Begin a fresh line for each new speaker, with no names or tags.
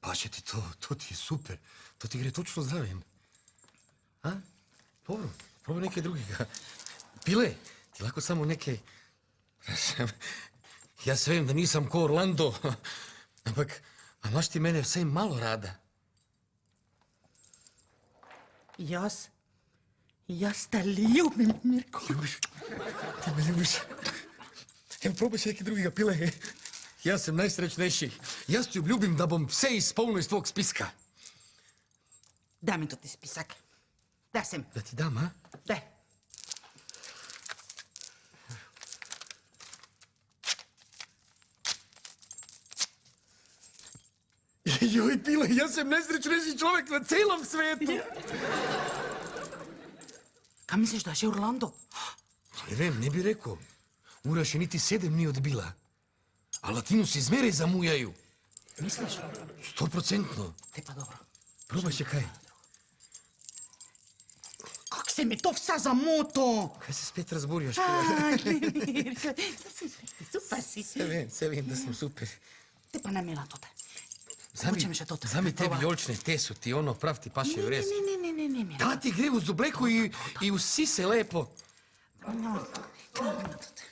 Paše ti to ti je super. To ti gre točno zdravim. A? Dobro, probaj neke drugega. Pile, ti lahko samo neke... Jaz vem, da nisam ko Orlando, ampak a imaš ti mene vsaj malo rada?
Jaz te ljubim, Mirko.
Ljubiš? Ti me ljubiš? Evo, probaj še nekaj drugega, Pile. Jaz sem najsrečnejši. Jaz ti obljubim, da bom vse izpolnil iz tvojeg spiska.
Daj mi to ti spisak. Daj sem.
Da ti dam, a?
Daj.
Joj, Pile, jaz sem najsrečnejši človek na celom svetu.
Kaj misliš, da je še Orlando?
Ne vem, ne bi rekel. Ura še niti 7 ni odbila. A Latinusi zmeraj zamujaju.
Misliš?
100%.
Te pa dobro.
Probaj še kaj.
Kak se mi to vse zamoto?
Kaj se spet razburjaš?
Mirko, super si.
Se vem, da sem super.
Te pa ne imela tote. Hočem še tote.
Zami tebi jolčne te su ti ono prav ti pašeju res.
Ne.
Da ti gre uz obleko i usi se lepo.
No, tote.